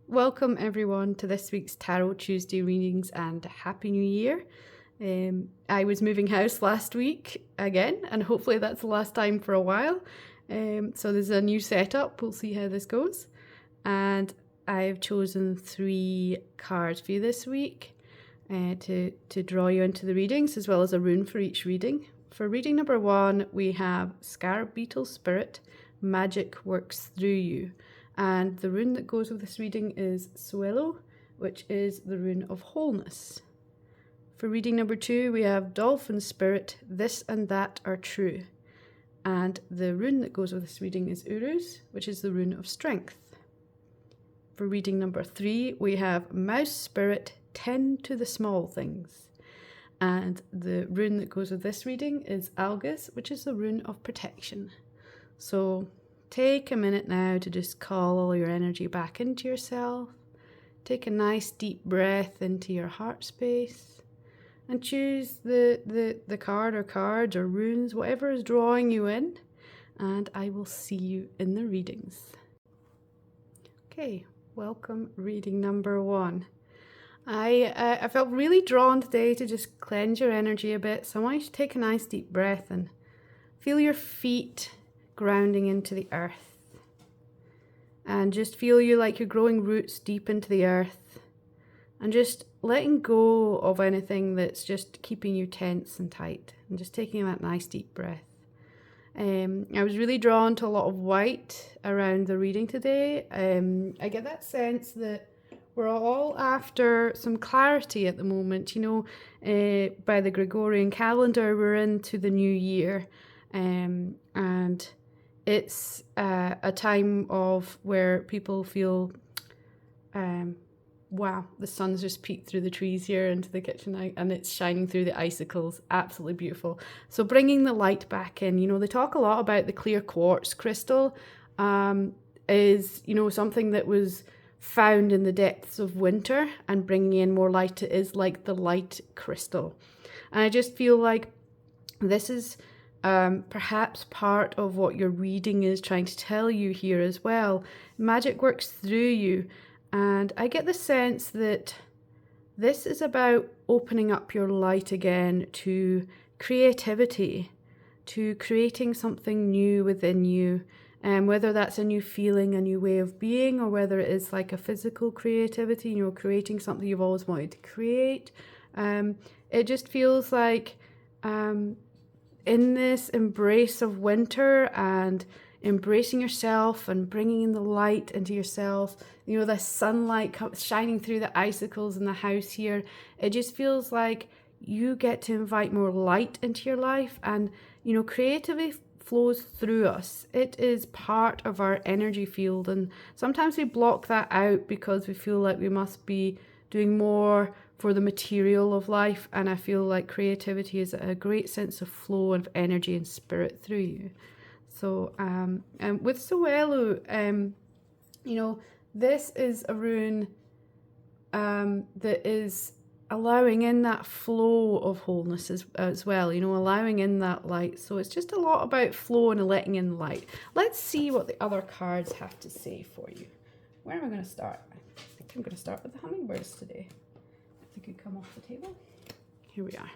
Welcome everyone to this week's Tarot Tuesday readings and Happy New Year. I was moving house last week again, and hopefully that's the last time for a while. So there's a new setup. We'll see how this goes. And I've chosen 3 cards for you this week to draw you into the readings, as well as a rune for each reading. For reading number 1, we have Scarab Beetle Spirit, Magic Works Through You. And the rune that goes with this reading is Suelo, which is the rune of wholeness. For reading number 2, we have Dolphin Spirit, This and That Are True. And the rune that goes with this reading is Uruz, which is the rune of strength. For reading number 3, we have Mouse Spirit, Tend to the Small Things. And the rune that goes with this reading is Algus, which is the rune of protection. So take a minute now to just call all your energy back into yourself. Take a nice deep breath into your heart space and choose the card or cards or runes, whatever is drawing you in, and I will see you in the readings. Okay, welcome reading number 1. I felt really drawn today to just cleanse your energy a bit, so I want you to take a nice deep breath and feel your feet grounding into the earth, and just feel you like you're growing roots deep into the earth, and just letting go of anything that's just keeping you tense and tight, and just taking that nice deep breath. I was really drawn to a lot of white around the reading today. I get that sense that we're all after some clarity at the moment. By the Gregorian calendar, we're into the new year, and it's a time of where people feel, wow, the sun's just peeked through the trees here into the kitchen and it's shining through the icicles. Absolutely beautiful. So bringing the light back in, they talk a lot about the clear quartz crystal is, something that was found in the depths of winter, and bringing in more light is like the light crystal. And I just feel like this is perhaps part of what your reading is trying to tell you here as well. Magic works through you, and I get the sense that this is about opening up your light again to creativity, to creating something new within you, and whether that's a new feeling, a new way of being, or whether it is like a physical creativity, creating something you've always wanted to create. It just feels like in this embrace of winter and embracing yourself and bringing in the light into yourself, the sunlight shining through the icicles in the house here, it just feels like you get to invite more light into your life, and creativity flows through us. It is part of our energy field, and sometimes we block that out because we feel like we must be doing more for the material of life, and I feel like creativity is a great sense of flow of energy and spirit through you. So and with Suelo, this is a rune that is allowing in that flow of wholeness as well, allowing in that light. So it's just a lot about flow and letting in light. Let's see what the other cards have to say for you. Where am I going to start? I think I'm going to start with the hummingbirds today. If they could come off the table. Here we are.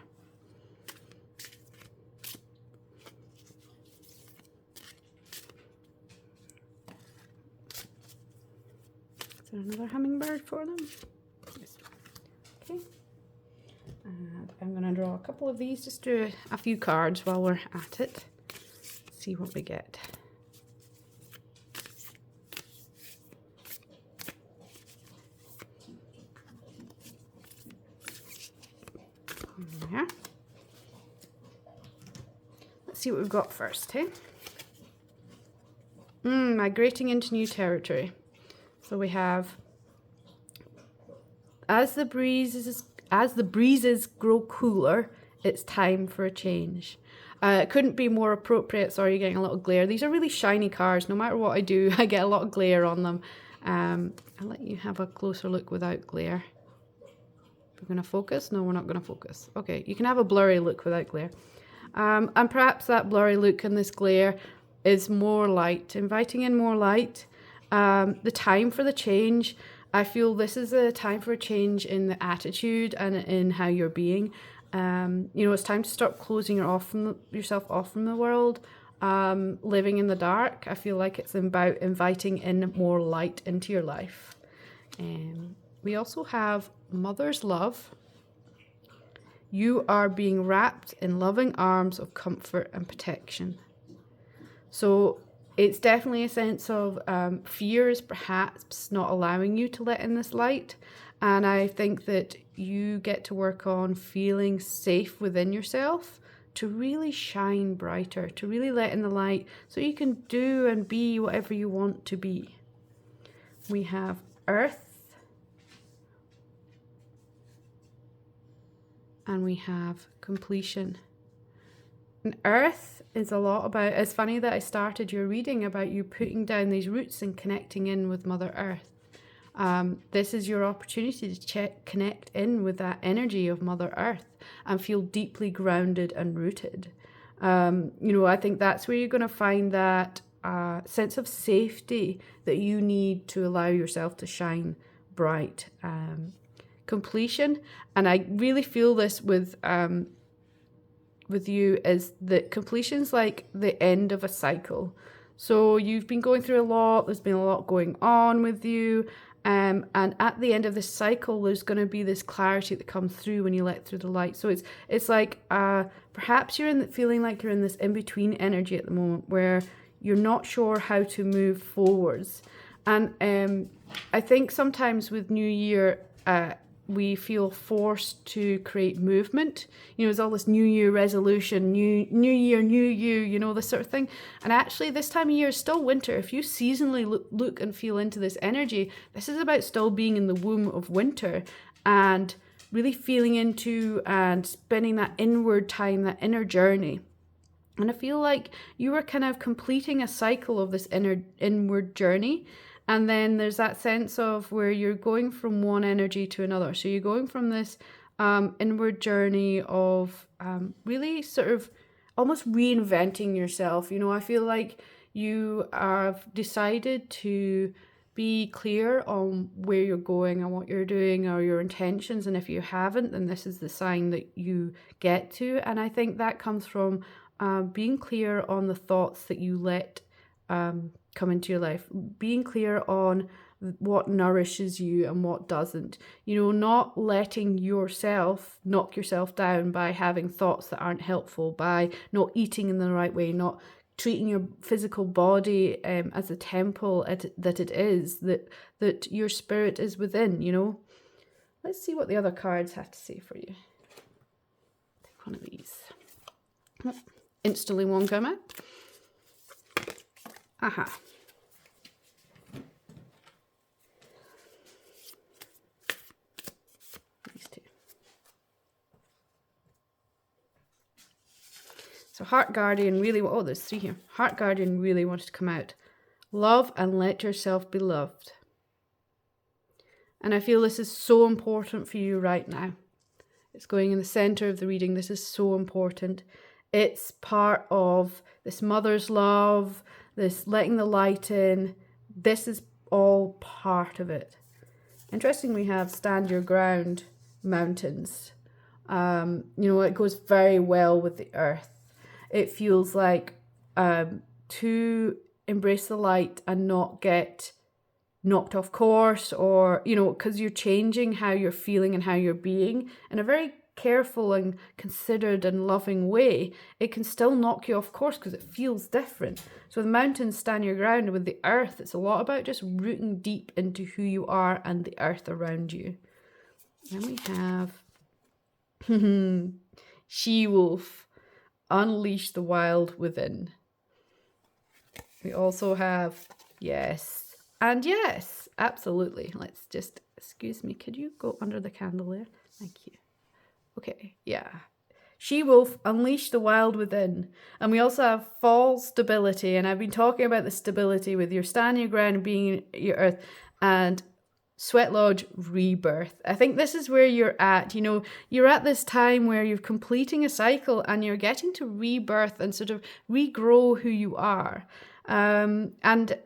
Is there another hummingbird for them? Yes. Okay. And I'm going to draw a couple of these, just do a few cards while we're at it. See what we get. Yeah. Let's see what we've got first, hey? Migrating into new territory. So we have, as the breezes grow cooler, it's time for a change. It couldn't be more appropriate. Sorry, you're getting a little glare. These are really shiny cards. No matter what I do, I get a lot of glare on them. I'll let you have a closer look without glare. We're going to focus? No, we're not going to focus. Okay, you can have a blurry look without glare. And perhaps that blurry look and this glare is more light, inviting in more light. The time for the change. I feel this is a time for a change in the attitude and in how you're being. It's time to stop closing yourself off from the world, living in the dark. I feel like it's about inviting in more light into your life. We also have Mother's Love. You are being wrapped in loving arms of comfort and protection. So it's definitely a sense of fear is perhaps not allowing you to let in this light. And I think that you get to work on feeling safe within yourself to really shine brighter, to really let in the light so you can do and be whatever you want to be. We have Earth. And we have completion. And Earth is a lot about, it's funny that I started your reading about you putting down these roots and connecting in with Mother Earth. This is your opportunity to connect in with that energy of Mother Earth and feel deeply grounded and rooted. I think that's where you're going to find that sense of safety that you need to allow yourself to shine bright. Completion, and I really feel this with you, is that completion's like the end of a cycle. So you've been going through a lot, there's been a lot going on with you, and at the end of this cycle there's going to be this clarity that comes through when you let through the light. So it's like perhaps you're feeling like you're in this in-between energy at the moment where you're not sure how to move forwards. And I think sometimes with New Year we feel forced to create movement. There's all this New Year resolution, new year, new you, this sort of thing. And actually this time of year is still winter. If you seasonally look and feel into this energy, this is about still being in the womb of winter and really feeling into and spending that inward time, that inner journey. And I feel like you were kind of completing a cycle of this inward journey. And then there's that sense of where you're going from one energy to another. So you're going from this inward journey of really sort of almost reinventing yourself. I feel like you have decided to be clear on where you're going and what you're doing or your intentions. And if you haven't, then this is the sign that you get to. And I think that comes from being clear on the thoughts that you let come into your life, being clear on what nourishes you and what doesn't, not letting yourself knock yourself down by having thoughts that aren't helpful, by not eating in the right way, not treating your physical body as a temple that it is, that your spirit is within. Let's see what the other cards have to say for you. Take one of these. Instantly one come out. Aha. These two. So Heart Guardian really, there's three here. Heart Guardian really wanted to come out. Love and let yourself be loved. And I feel this is so important for you right now. It's going in the center of the reading. This is so important. It's part of this mother's love, this letting the light in. This is all part of it. Interesting, we have stand your ground, mountains. It goes very well with the earth. It feels like to embrace the light and not get knocked off course, or because you're changing how you're feeling and how you're being in a very careful and considered and loving way. It can still knock you off course because it feels different. So the mountains, stand your ground. With the earth, it's a lot about just rooting deep into who you are and the earth around you. Then we have She-Wolf, unleash the wild within. We also have yes and yes, absolutely. Let's just, excuse me, could you go under the candle there? Thank you. Okay, yeah. She-Wolf, unleash the wild within. And we also have fall stability. And I've been talking about the stability with your stand your ground, being your earth, and Sweat Lodge, rebirth. I think this is where you're at. You're at this time where you're completing a cycle and you're getting to rebirth and sort of regrow who you are. And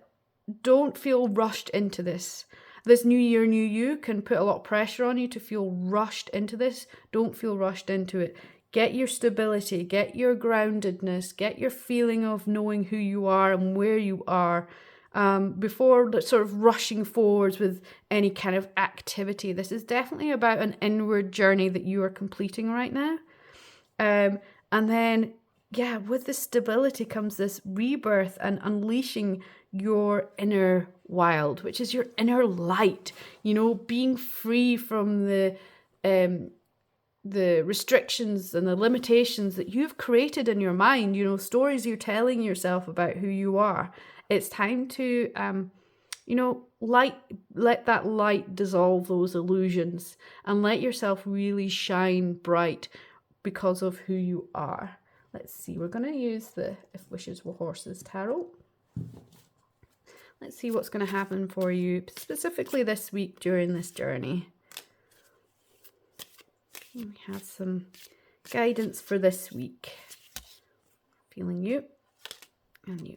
don't feel rushed into this. This new year, new you can put a lot of pressure on you to feel rushed into this. Don't feel rushed into it. Get your stability, get your groundedness, get your feeling of knowing who you are and where you are before sort of rushing forwards with any kind of activity. This is definitely about an inward journey that you are completing right now. And then, yeah, with the stability comes this rebirth and unleashing your inner wild, which is your inner light, being free from the restrictions and the limitations that you've created in your mind, stories you're telling yourself about who you are. It's time to, let that light dissolve those illusions and let yourself really shine bright because of who you are. Let's see, we're going to use the If Wishes Were Horses tarot. Let's see what's going to happen for you specifically this week during this journey. We have some guidance for this week. Feeling you and you.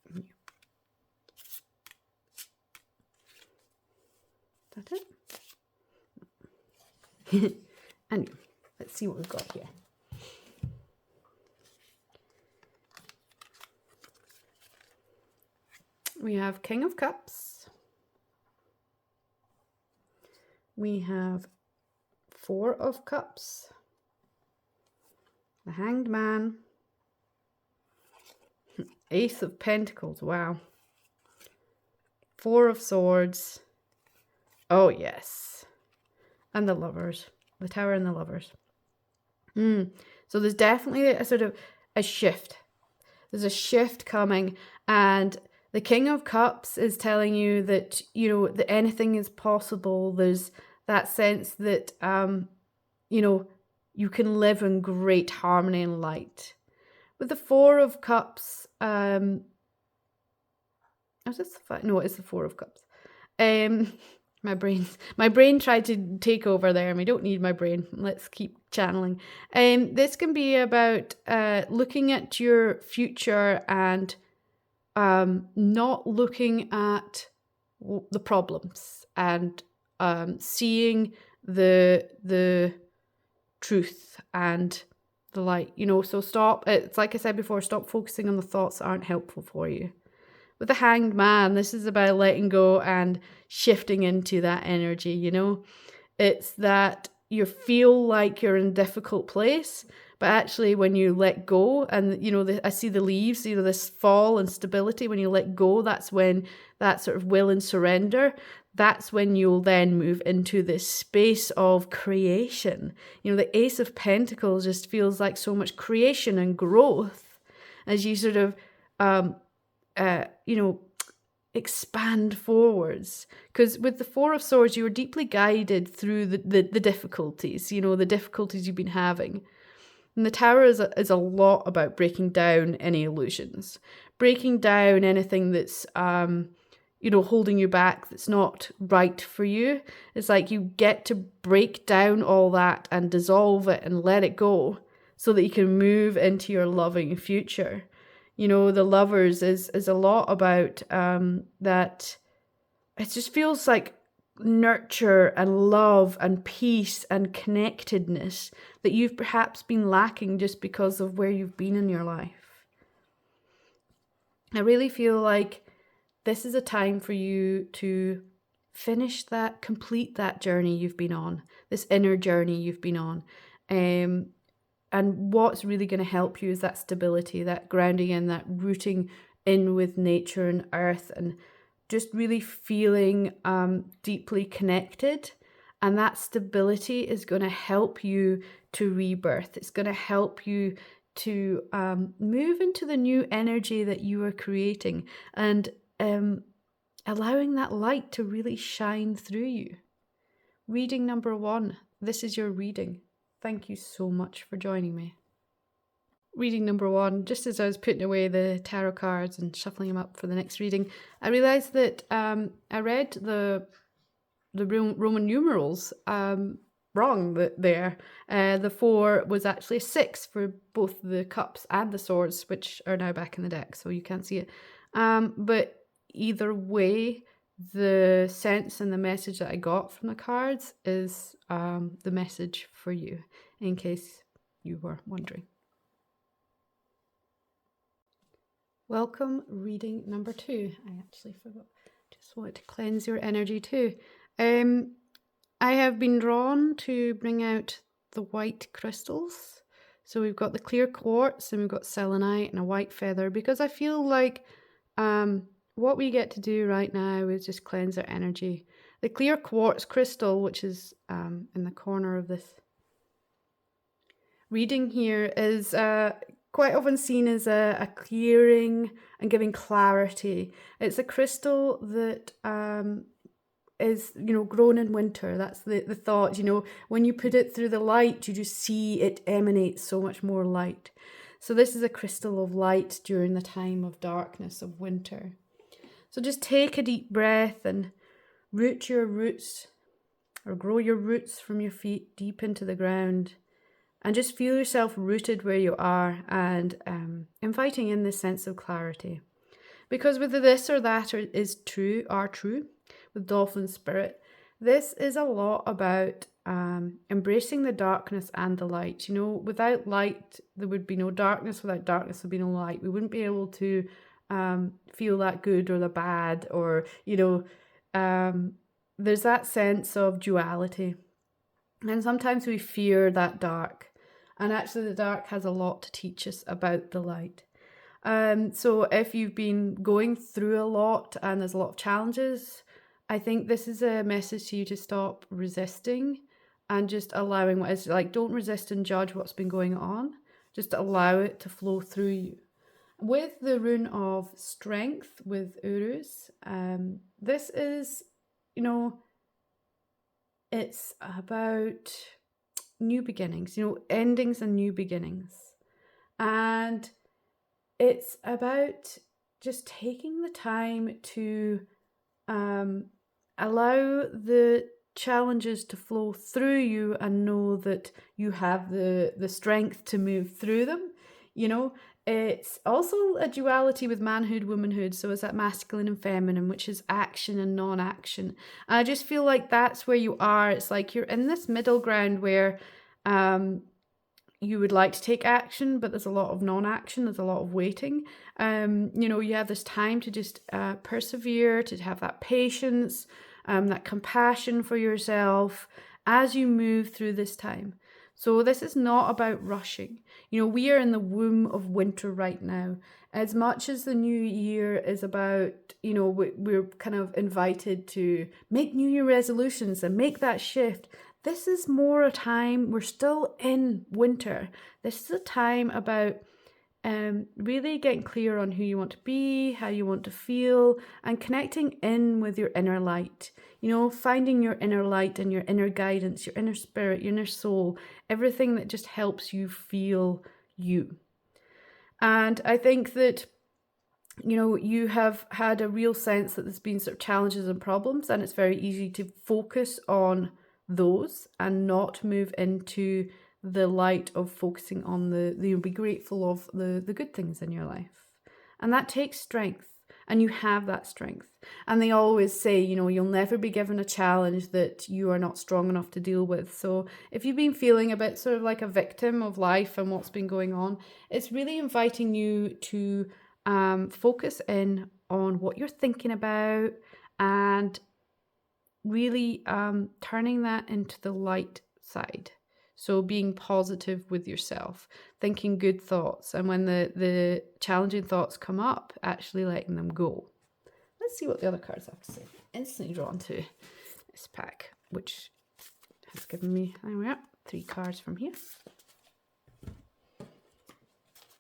And you. Is that it? And you. Let's see what we've got here. We have King of Cups. We have Four of Cups, the Hanged Man, Ace of Pentacles, wow, Four of Swords, oh yes, and the Lovers, the Tower and the Lovers. So there's definitely a sort of a shift. There's a shift coming, and the King of Cups is telling you that, that anything is possible. There's that sense that, you can live in great harmony and light. With the Four of Cups, it's the Four of Cups. My brain tried to take over there, and we don't need my brain. Let's keep channeling. This can be about looking at your future and not looking at the problems and seeing the truth and the light, so stop. It's like I said before, stop focusing on the thoughts that aren't helpful for you. With the Hanged Man, this is about letting go and shifting into that energy, It's that you feel like you're in a difficult place, but actually when you let go and, I see the leaves, this fall and stability, when you let go, that's when that sort of will and surrender, that's when you'll then move into this space of creation. The Ace of Pentacles just feels like so much creation and growth as you sort of, expand forwards. Because with the Four of Swords, you were deeply guided through the difficulties, the difficulties you've been having. And the Tower is a lot about breaking down any illusions, breaking down anything that's, holding you back, that's not right for you. It's like you get to break down all that and dissolve it and let it go so that you can move into your loving future. The Lovers is a lot about that. It just feels like nurture and love and peace and connectedness that you've perhaps been lacking just because of where you've been in your life. I really feel like this is a time for you to complete that journey you've been on, this inner journey you've been on. And what's really going to help you is that stability, that grounding in, that rooting in with nature and earth, and just really feeling deeply connected. And that stability is going to help you to rebirth. It's going to help you to move into the new energy that you are creating and allowing that light to really shine through you. Reading number 1. This is your reading. Thank you so much for joining me. Reading number 1, just as I was putting away the tarot cards and shuffling them up for the next reading, I realised that I read the Roman numerals wrong there. The 4 was actually a 6 for both the cups and the swords, which are now back in the deck, so you can't see it. But either way, the sense and the message that I got from the cards is the message for you, in case you were wondering. Welcome, reading number 2. I actually forgot. Just wanted to cleanse your energy too. I have been drawn to bring out the white crystals. So we've got the clear quartz and we've got selenite and a white feather, because I feel like what we get to do right now is just cleanse our energy. The clear quartz crystal, which is in the corner of this reading here, is quite often seen as a clearing and giving clarity. It's a crystal that is, grown in winter. That's the thought, when you put it through the light, you just see it emanate so much more light. So this is a crystal of light during the time of darkness, of winter. So just take a deep breath and root your roots, or grow your roots from your feet deep into the ground. And just feel yourself rooted where you are, and inviting in this sense of clarity. Because with the this or that is true, with dolphin spirit, this is a lot about embracing the darkness and the light. Without light, there would be no darkness. Without darkness, there would be no light. We wouldn't be able to feel that good or the bad, or, there's that sense of duality. And sometimes we fear that dark. And actually the dark has a lot to teach us about the light. So if you've been going through a lot and there's a lot of challenges, I think this is a message to you to stop resisting and just allowing what is like. Don't resist and judge what's been going on. Just allow it to flow through you. With the rune of strength with Urus, this is, it's about new beginnings, endings and new beginnings. And it's about just taking the time to allow the challenges to flow through you and know that you have the strength to move through them. It's also a duality with manhood, womanhood. So it's that masculine and feminine, which is action and non-action. And I just feel like that's where you are. It's like you're in this middle ground where you would like to take action, but there's a lot of non-action. There's a lot of waiting. You have this time to just persevere, to have that patience, that compassion for yourself as you move through this time. So this is not about rushing. We are in the womb of winter right now. As much as the new year is about, we're kind of invited to make New Year resolutions and make that shift. This is more a time, we're still in winter. This is a time about really getting clear on who you want to be, how you want to feel, and connecting in with your inner light. Finding your inner light and your inner guidance, your inner spirit, your inner soul, everything that just helps you feel you. And I think that, you have had a real sense that there's been sort of challenges and problems, and it's very easy to focus on those and not move into the light of focusing on be grateful of the good things in your life. And that takes strength. And you have that strength. And they always say, you'll never be given a challenge that you are not strong enough to deal with. So if you've been feeling a bit sort of like a victim of life and what's been going on, it's really inviting you to focus in on what you're thinking about and really turning that into the light side. So being positive with yourself, thinking good thoughts, and when the challenging thoughts come up, actually letting them go. Let's see what the other cards have to say. Instantly drawn to this pack, which has given me, there we are, 3 cards from here. Let's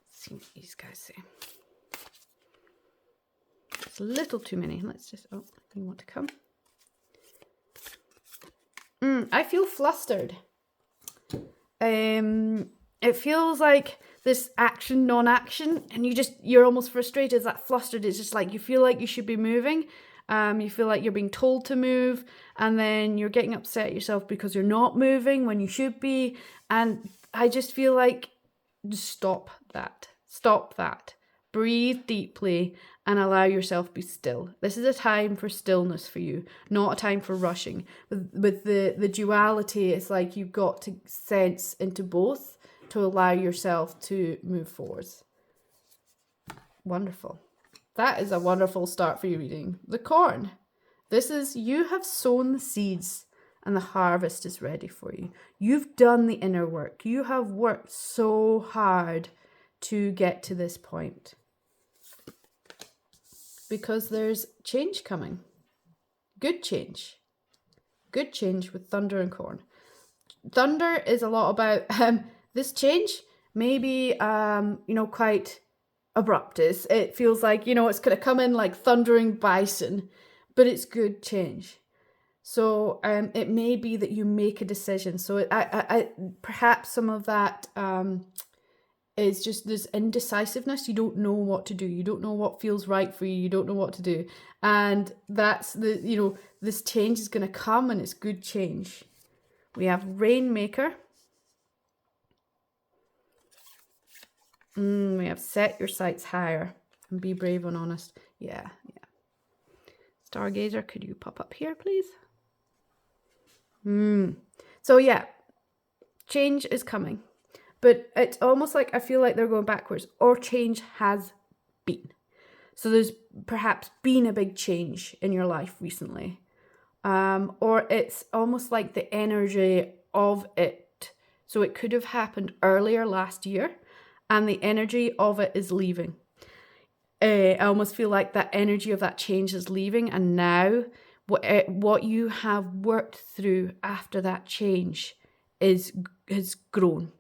see what these guys say. It's a little too many. Let's just, you want to come? I feel flustered. It feels like this action, non-action, and you're almost frustrated. It's that flustered. It's just like you feel like you should be moving. You feel like you're being told to move, and then you're getting upset at yourself because you're not moving when you should be. And I just feel like, just stop that. Stop that. breathe deeply and allow yourself to be still. This is a time for stillness for you, not a time for rushing. With the duality, it's like you've got to sense into both to allow yourself to move forwards. Wonderful. That is a wonderful start for your reading. The corn. This is, you have sown the seeds and the harvest is ready for you. You've done the inner work. You have worked so hard to get to this point. Because there's change coming. Good change. Good change with thunder and corn. Thunder is a lot about this change may be, quite abrupt. It feels like, it's going to come in like thundering bison, but it's good change. So it may be that you make a decision. So I perhaps some of that is just this indecisiveness. You don't know what to do. You don't know what feels right for you. You don't know what to do. And that's this change is going to come and it's good change. We have Rainmaker. We have set your sights higher and be brave and honest. Yeah. Stargazer, could you pop up here, please? So yeah, change is coming. But it's almost like I feel like they're going backwards, or change has been. So there's perhaps been a big change in your life recently. Or it's almost like the energy of it. So it could have happened earlier last year and the energy of it is leaving. I almost feel like that energy of that change is leaving, and now what you have worked through after that change has grown.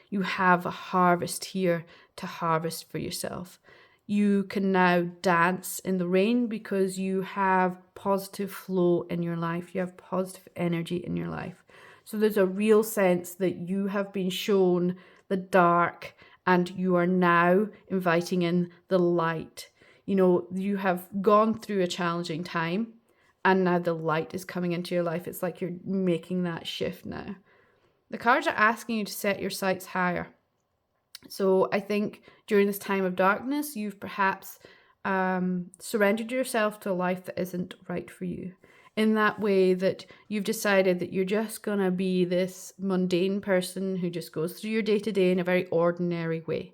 You have a harvest here to harvest for yourself. You can now dance in the rain because you have positive flow in your life. You have positive energy in your life. So there's a real sense that you have been shown the dark and you are now inviting in the light. You have gone through a challenging time and now the light is coming into your life. It's like you're making that shift now. The cards are asking you to set your sights higher. So I think during this time of darkness, you've perhaps surrendered yourself to a life that isn't right for you. In that way that you've decided that you're just going to be this mundane person who just goes through your day-to-day in a very ordinary way.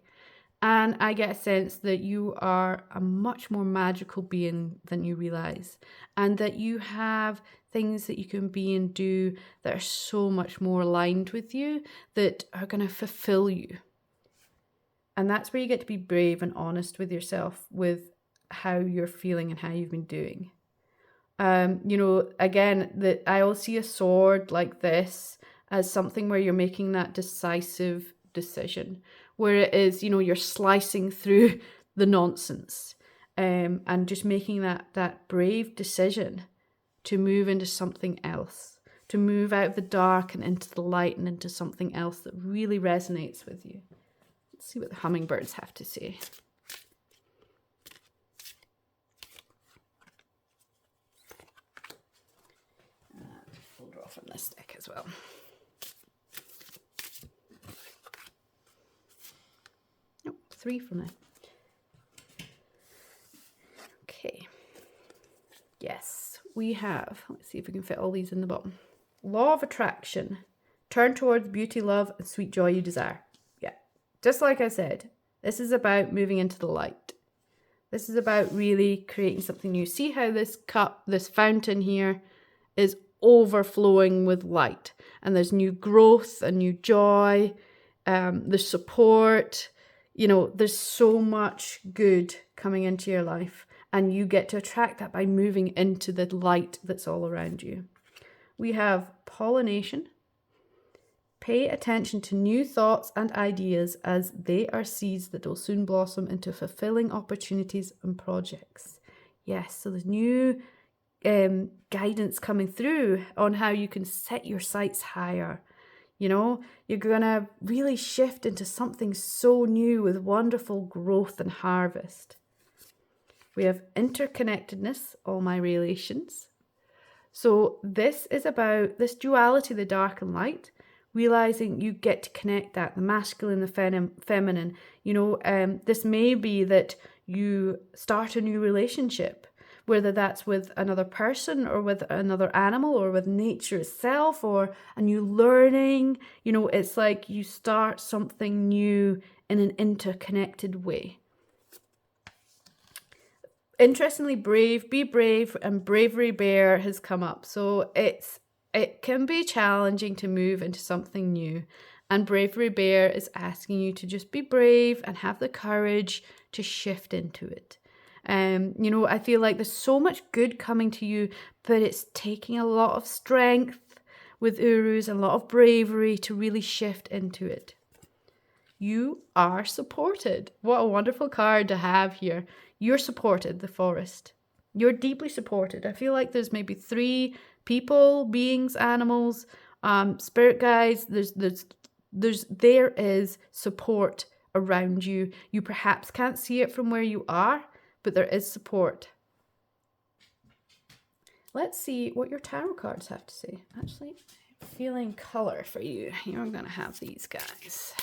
And I get a sense that you are a much more magical being than you realize, and that you have things that you can be and do that are so much more aligned with you, that are going to fulfill you. And that's where you get to be brave and honest with yourself, with how you're feeling and how you've been doing. Again, that I will see a sword like this as something where you're making that decisive decision, where it is, you're slicing through the nonsense, and just making that brave decision to move into something else, to move out of the dark and into the light and into something else that really resonates with you. Let's see what the hummingbirds have to say. We'll draw from this deck as well. Nope, 3 from there. Okay. Yes, we have, let's see if we can fit all these in the bottom. Law of attraction. Turn towards beauty, love, and sweet joy you desire. Yeah, just like I said, this is about moving into the light. This is about really creating something new. See how this cup, this fountain here, is overflowing with light. And there's new growth and new joy. There's support. There's so much good coming into your life. And you get to attract that by moving into the light that's all around you. We have pollination. Pay attention to new thoughts and ideas, as they are seeds that will soon blossom into fulfilling opportunities and projects. Yes, so there's new guidance coming through on how you can set your sights higher. You're going to really shift into something so new with wonderful growth and harvest. We have interconnectedness, all my relations. So this is about this duality, the dark and light. realizing you get to connect that, the masculine, the feminine. This may be that you start a new relationship, whether that's with another person or with another animal or with nature itself or a new learning. It's like you start something new in an interconnected way. Interestingly, be brave, and bravery bear has come up. So it can be challenging to move into something new. And bravery bear is asking you to just be brave and have the courage to shift into it. I feel like there's so much good coming to you, but it's taking a lot of strength with Urus and a lot of bravery to really shift into it. You are supported. What a wonderful card to have here. You're supported, the Forest. You're deeply supported. I feel like there's maybe 3 people, beings, animals, spirit guides. There is support around you. You perhaps can't see it from where you are, but there is support. Let's see what your tarot cards have to say. Actually, feeling color for you. You're going to have these guys.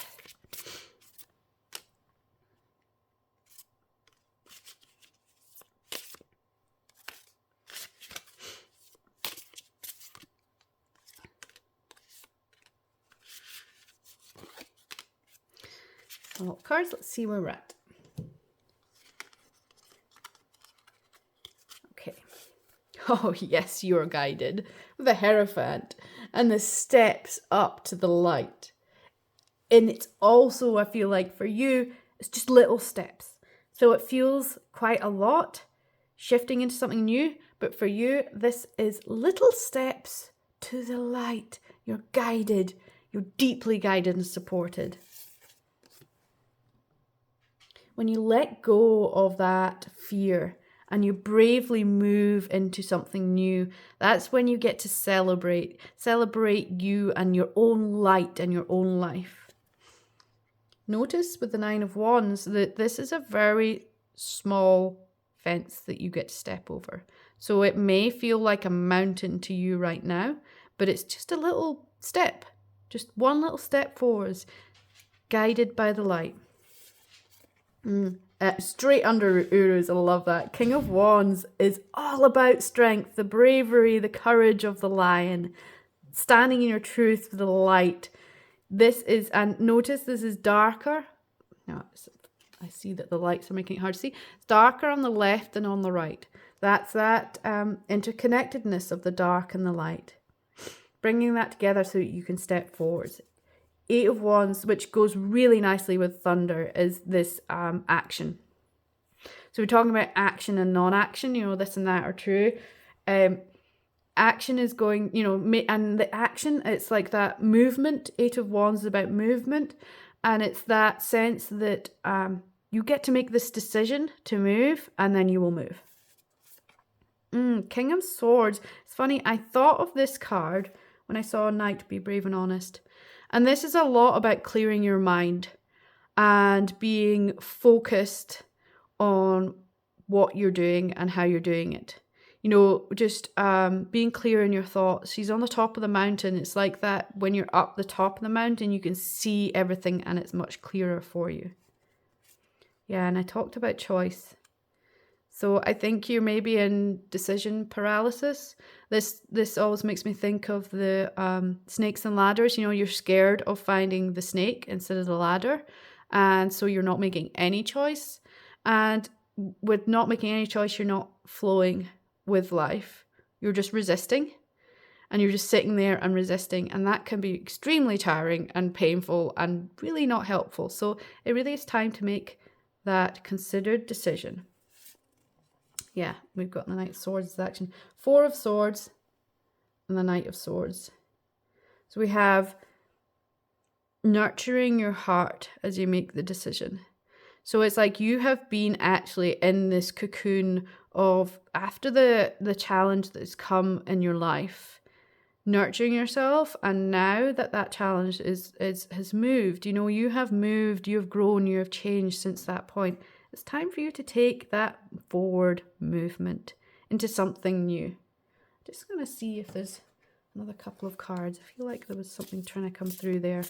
Well, cards, let's see where we're at. Okay. Oh, yes, you're guided with a Hierophant and the steps up to the light. And it's also, I feel like for you, it's just little steps. So it feels quite a lot shifting into something new. But for you, this is little steps to the light. You're guided. You're deeply guided and supported. When you let go of that fear and you bravely move into something new, that's when you get to celebrate you and your own light and your own life. Notice with the 9 of Wands that this is a very small fence that you get to step over. So it may feel like a mountain to you right now, but it's just a little step, just one little step forwards, guided by the light. Straight under Urus, I love that. King of Wands is all about strength, the bravery, the courage of the lion, standing in your truth with the light. And notice this is darker. No, I see that the lights are making it hard to see. It's darker on the left than on the right. That's that interconnectedness of the dark and the light. Bringing that together so that you can step forwards. 8 of Wands, which goes really nicely with thunder, is this action. So we're talking about action and non-action, this and that are true. Action is going, and the action, it's like that movement. 8 of Wands is about movement. And it's that sense that you get to make this decision to move and then you will move. King of Swords. It's funny, I thought of this card when I saw Knight, Be Brave and Honest. And this is a lot about clearing your mind and being focused on what you're doing and how you're doing it. Just being clear in your thoughts. She's on the top of the mountain. It's like that when you're up the top of the mountain, you can see everything and it's much clearer for you. Yeah, and I talked about choice. So I think you're maybe in decision paralysis. This always makes me think of the snakes and ladders. You're scared of finding the snake instead of the ladder. And so you're not making any choice. And with not making any choice, you're not flowing with life. You're just resisting. And you're just sitting there and resisting. And that can be extremely tiring and painful and really not helpful. So it really is time to make that considered decision. Yeah, we've got the Knight of Swords action. 4 of Swords and the Knight of Swords. So we have nurturing your heart as you make the decision. So it's like you have been actually in this cocoon of, after the challenge that's come in your life, nurturing yourself. And now that challenge has moved, you have moved, you have grown, you have changed since that point. It's time for you to take that forward movement into something new. Just going to see if there's another couple of cards. I feel like there was something trying to come through there.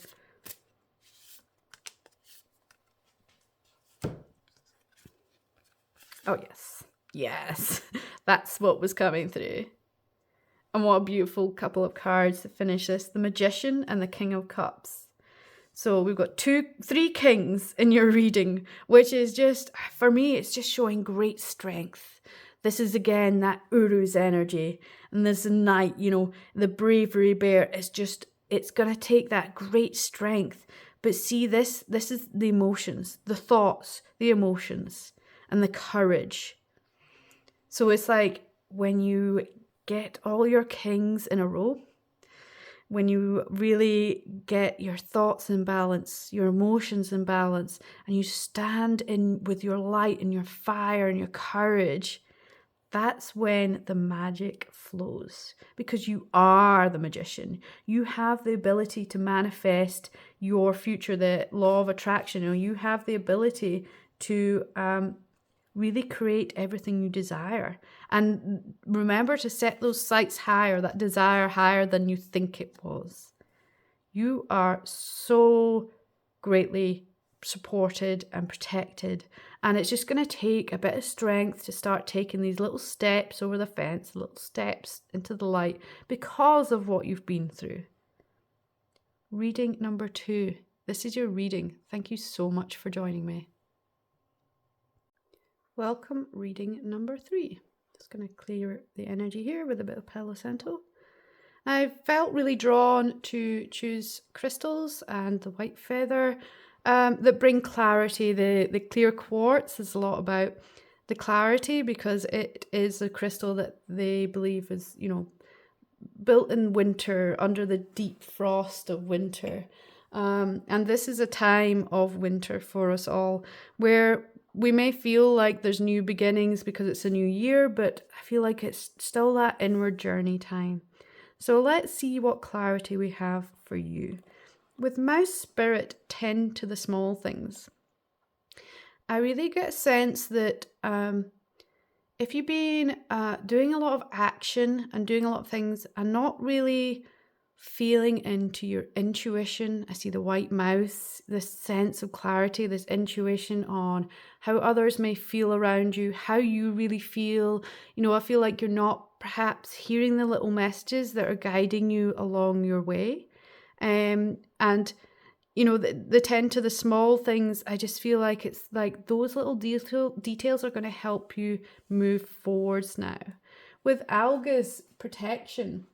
Oh, yes. Yes. That's what was coming through. And what a beautiful couple of cards to finish this. The Magician and the King of Cups. So we've got three kings in your reading, which is just, for me, it's just showing great strength. This is again that Uru's energy. And this knight, you know, the bravery bear is just, it's going to take that great strength. But see, this is the emotions, the thoughts, the emotions, and the courage. So it's like when you get all your kings in a row, when you really get your thoughts in balance, your emotions in balance, and you stand in with your light and your fire and your courage, that's when the magic flows, because you are the magician. You have the ability to manifest your future, the law of attraction. You know, you have the ability to really create everything you desire. And remember to set those sights higher, that desire higher than you think it was. You are so greatly supported and protected. And it's just going to take a bit of strength to start taking these little steps over the fence, little steps into the light because of what you've been through. Reading number 2. This is your reading. Thank you so much for joining me. Welcome, reading number 3. Just going to clear the energy here with a bit of Palo Santo. I felt really drawn to choose crystals and the white feather that bring clarity. The clear quartz is a lot about the clarity because it is a crystal that they believe is, you know, built in winter under the deep frost of winter. And this is a time of winter for us all where we may feel like there's new beginnings because it's a new year, but I feel like it's still that inward journey time. So let's see what clarity we have for you. With Mouse Spirit, tend to the small things. I really get a sense that if you've been doing a lot of action and doing a lot of things and not really feeling into your intuition, I see the white mouse, this sense of clarity, this intuition on how others may feel around you, how you really feel. You know, I feel like you're not perhaps hearing the little messages that are guiding you along your way. And you know, the tend to the small things, I just feel like it's like those little details are going to help you move forwards now. With Alga's protection,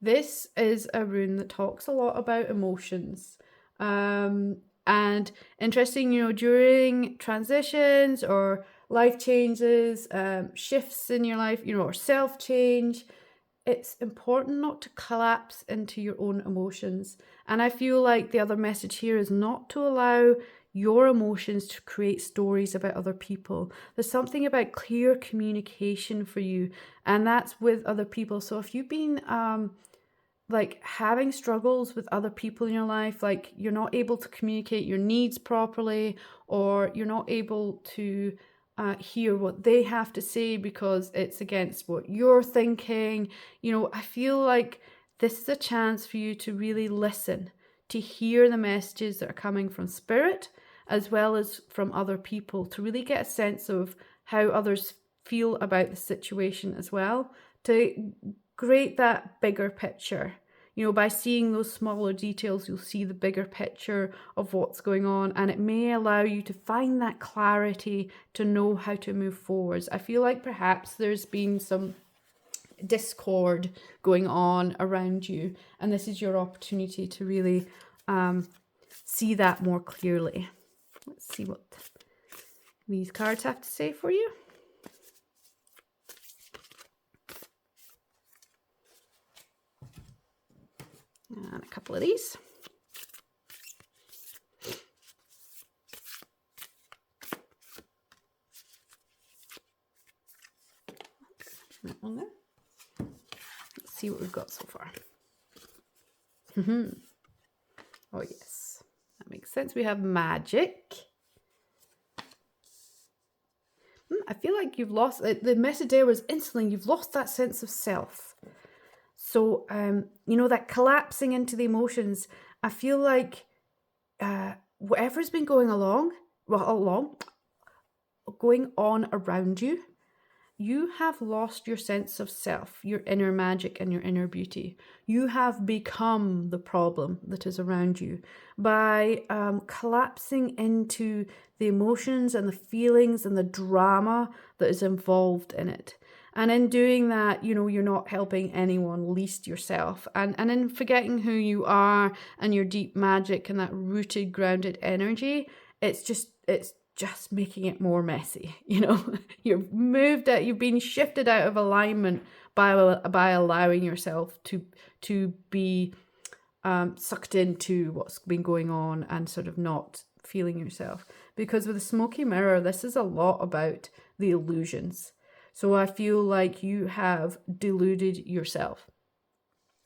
this is a rune that talks a lot about emotions. And interesting, you know, during transitions or life changes, shifts in your life, you know, or self-change, it's important not to collapse into your own emotions. And I feel like the other message here is not to allow your emotions to create stories about other people. There's something about clear communication for you, and that's with other people. So if you've been like having struggles with other people in your life, like you're not able to communicate your needs properly, or you're not able to hear what they have to say because it's against what you're thinking, you know, I feel like this is a chance for you to really listen, to hear the messages that are coming from spirit as well as from other people, to really get a sense of how others feel about the situation as well, to create that bigger picture. You know, by seeing those smaller details, you'll see the bigger picture of what's going on, and it may allow you to find that clarity to know how to move forwards. I feel like perhaps there's been some discord going on around you, and this is your opportunity to really see that more clearly. Let's see what these cards have to say for you. And a couple of these. That one there. Let's see what we've got so far. Oh yes, that makes sense. We have magic. I feel like you've lost, the message there was instantly, you've lost that sense of self. So, that collapsing into the emotions, I feel like whatever's been going on around you, you have lost your sense of self, your inner magic and your inner beauty. You have become the problem that is around you by collapsing into the emotions and the feelings and the drama that is involved in it. And in doing that, you're not helping anyone, least yourself. And in forgetting who you are and your deep magic and that rooted, grounded energy, it's just making it more messy. You've been shifted out of alignment by allowing yourself to be sucked into what's been going on and sort of not feeling yourself. Because with the smoky mirror, this is a lot about the illusions. So I feel like you have deluded yourself.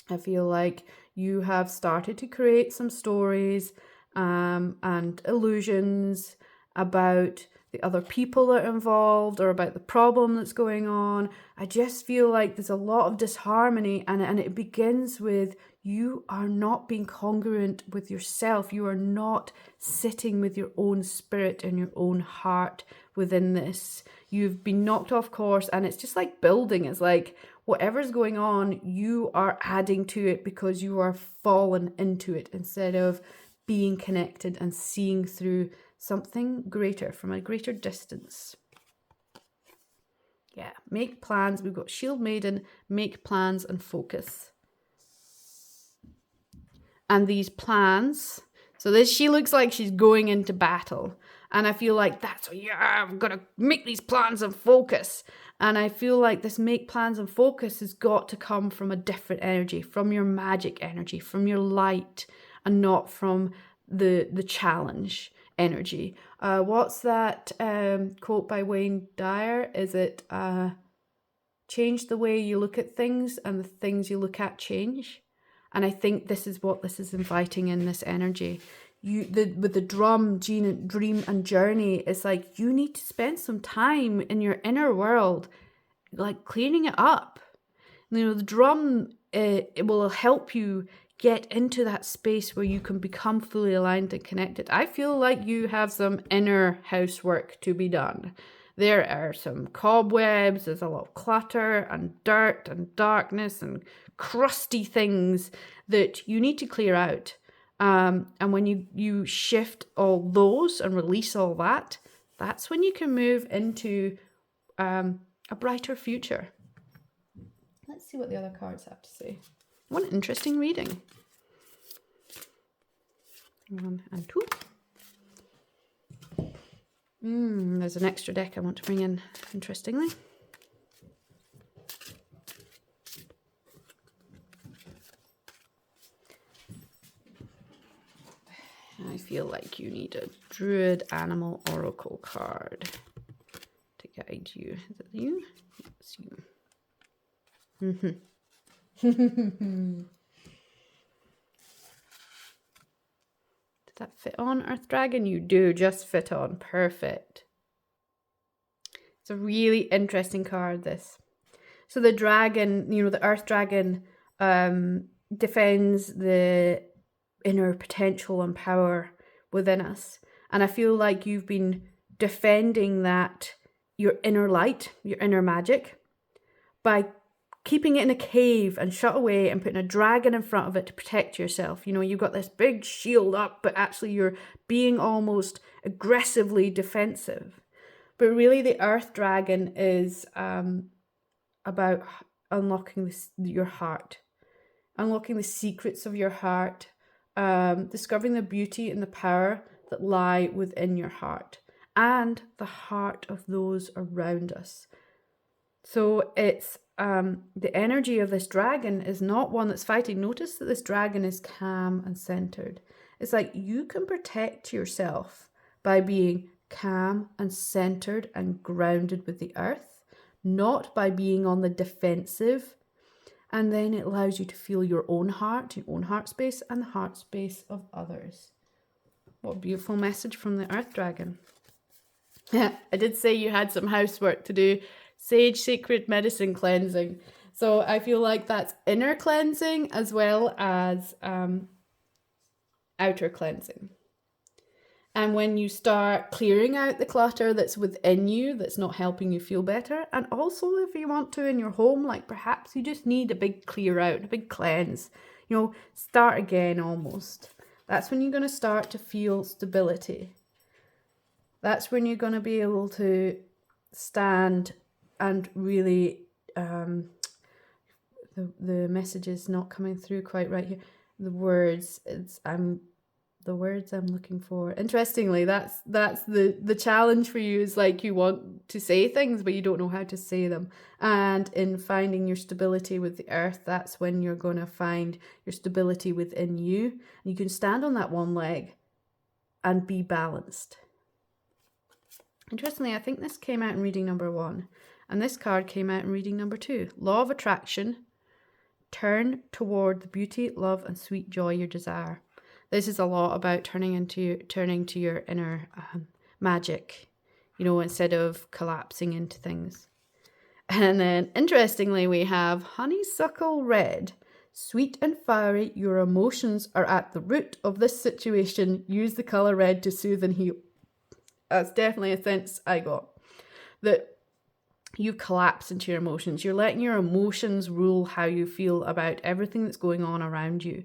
I feel like you have started to create some stories and illusions about the other people that are involved or about the problem that's going on. I just feel like there's a lot of disharmony, and it begins with you are not being congruent with yourself. You are not sitting with your own spirit and your own heart within this. You've been knocked off course, and it's just like building. It's like whatever's going on, you are adding to it because you are fallen into it instead of being connected and seeing through something greater from a greater distance. Yeah, make plans. We've got Shield Maiden, make plans and focus. And these plans, so she looks like she's going into battle. And I feel like I'm going to make these plans and focus. And I feel like this make plans and focus has got to come from a different energy, from your magic energy, from your light, and not from the challenge energy. What's that quote by Wayne Dyer? Is it change the way you look at things and the things you look at change? And I think this is what this is inviting in this energy. With the drum, dream and journey, it's like you need to spend some time in your inner world, like cleaning it up. The drum, it will help you get into that space where you can become fully aligned and connected. I feel like you have some inner housework to be done. There are some cobwebs, there's a lot of clutter and dirt and darkness and crusty things that you need to clear out. And when you shift all those and release all that, that's when you can move into a brighter future. Let's see what the other cards have to say. What an interesting reading. 1 and 2. There's an extra deck I want to bring in, interestingly. I feel like you need a Druid Animal Oracle card to guide you. Is it you? It's you. Does that fit on, Earth Dragon? You do just fit on. Perfect. It's a really interesting card, this. So the dragon, the Earth Dragon defends the inner potential and power within us. And I feel like you've been defending that, your inner light, your inner magic, by keeping it in a cave and shut away and putting a dragon in front of it to protect yourself. You've got this big shield up, but actually you're being almost aggressively defensive. But really the Earth Dragon is about unlocking your heart, unlocking the secrets of your heart, discovering the beauty and the power that lie within your heart and the heart of those around us. So it's the energy of this dragon is not one that's fighting. Notice that this dragon is calm and centered. It's like you can protect yourself by being calm and centered and grounded with the earth, not by being on the defensive. And then it allows you to feel your own heart space, and the heart space of others. What a beautiful message from the Earth Dragon. I did say you had some housework to do. Sage Sacred Medicine Cleansing. So I feel like that's inner cleansing as well as outer cleansing. And when you start clearing out the clutter that's within you that's not helping you feel better, and also if you want to in your home, like perhaps you just need a big clear out, a big cleanse, start again almost. That's when you're going to start to feel stability. That's when you're going to be able to stand and really, the message is not coming through quite right here. The words, the words I'm looking for. Interestingly, that's the challenge for you, is like you want to say things, but you don't know how to say them. And in finding your stability with the earth, that's when you're going to find your stability within you. And you can stand on that one leg and be balanced. Interestingly, I think this came out in reading number 1, and this card came out in reading number 2. Law of attraction. Turn toward the beauty, love, and sweet joy you desire. This is a lot about turning to your inner magic, instead of collapsing into things. And then, interestingly, we have honeysuckle red. Sweet and fiery, your emotions are at the root of this situation. Use the colour red to soothe and heal. That's definitely a sense I got. That you collapse into your emotions. You're letting your emotions rule how you feel about everything that's going on around you.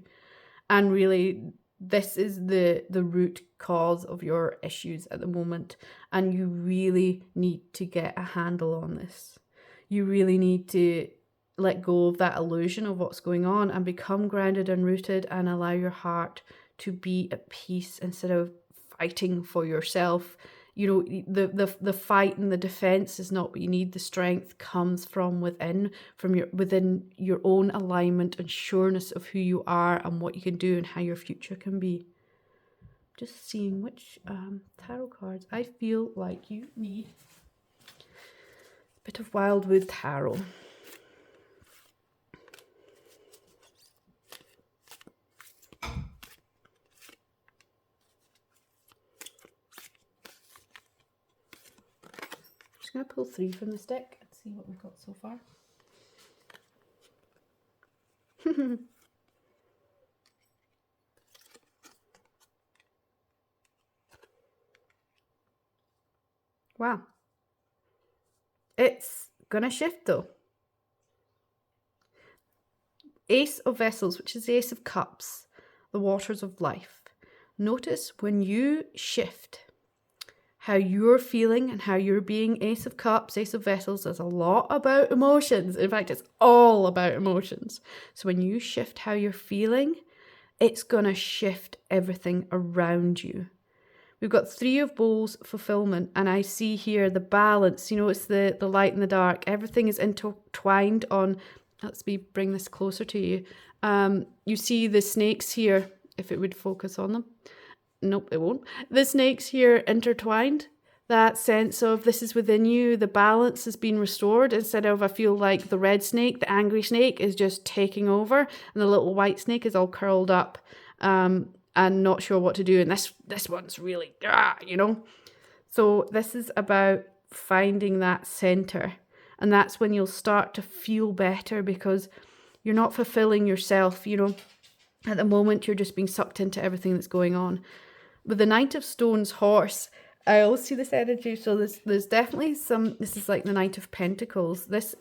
And really, this is the root cause of your issues at the moment. And you really need to get a handle on this. You really need to let go of that illusion of what's going on and become grounded and rooted and allow your heart to be at peace instead of fighting for yourself. The fight and the defense is not what you need. The strength comes from within your own alignment and sureness of who you are and what you can do and how your future can be. Just seeing which tarot cards I feel like you need. A bit of Wildwood Tarot. I'm going to pull 3 from this deck and see what we've got so far. Wow. It's going to shift though. Ace of Vessels, which is the Ace of Cups, the waters of life. Notice when you shift how you're feeling and how you're being. Ace of Cups, Ace of Vessels, is a lot about emotions. In fact, it's all about emotions. So when you shift how you're feeling, it's going to shift everything around you. We've got 3 of Bowls, fulfillment, and I see here the balance. It's the light and the dark. Everything is intertwined on. Let's bring this closer to you. You see the snakes here, if it would focus on them. Nope, it won't. The snakes here intertwined. That sense of this is within you. The balance has been restored. Instead of, I feel like the red snake, the angry snake, is just taking over, and the little white snake is all curled up and not sure what to do. And this one's really, So this is about finding that center. And that's when you'll start to feel better, because you're not fulfilling yourself, At the moment, you're just being sucked into everything that's going on. With the Knight of Stones horse, I always see this energy. So there's definitely this is like the Knight of Pentacles. There's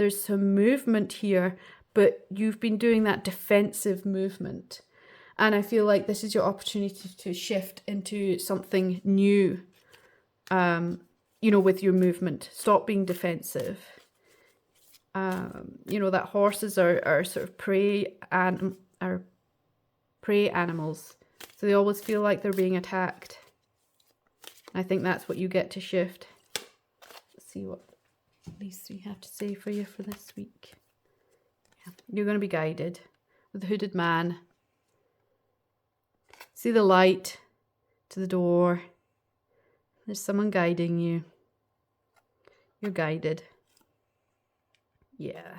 some movement here, but you've been doing that defensive movement. And I feel like this is your opportunity to shift into something new, with your movement. Stop being defensive. That horses are sort of prey animals. So they always feel like they're being attacked. I think that's what you get to shift. Let's see what these 3 have to say for you for this week. Yeah. You're going to be guided with the hooded man. See the light to the door. There's someone guiding you. You're guided. Yeah.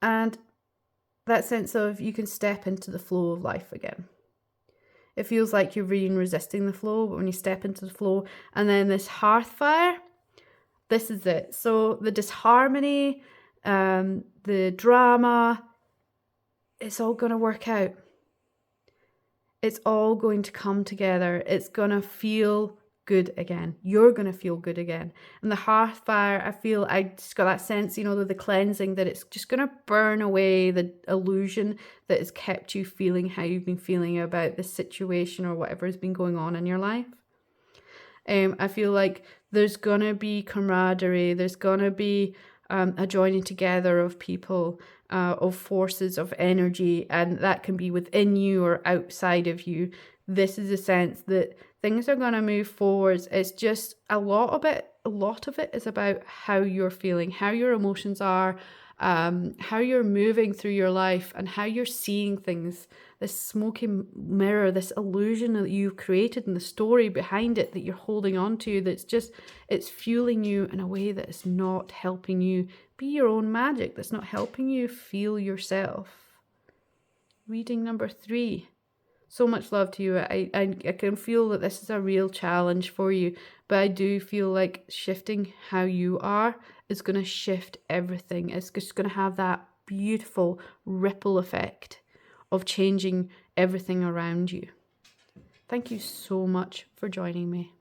And that sense of you can step into the flow of life again. It feels like you're resisting the flow, but when you step into the flow, and then this hearth fire, This is it. So the disharmony, the drama, it's all going to work out. It's all going to come together. It's going to feel good again. You're going to feel good again. And the hearth fire, I just got that sense, the cleansing, that it's just going to burn away the illusion that has kept you feeling how you've been feeling about this situation or whatever has been going on in your life. I feel like there's going to be camaraderie. There's going to be a joining together of people, of forces, of energy, and that can be within you or outside of you. This is a sense that things are going to move forwards. It's just a lot of it is about how you're feeling, how your emotions are, how you're moving through your life, and how you're seeing things. This smoky mirror, this illusion that you've created, and the story behind it that you're holding on to, it's fueling you in a way that is not helping you be your own magic, that's not helping you feel yourself. Reading number 3. So much love to you. I can feel that this is a real challenge for you, but I do feel like shifting how you are is going to shift everything. It's just going to have that beautiful ripple effect of changing everything around you. Thank you so much for joining me.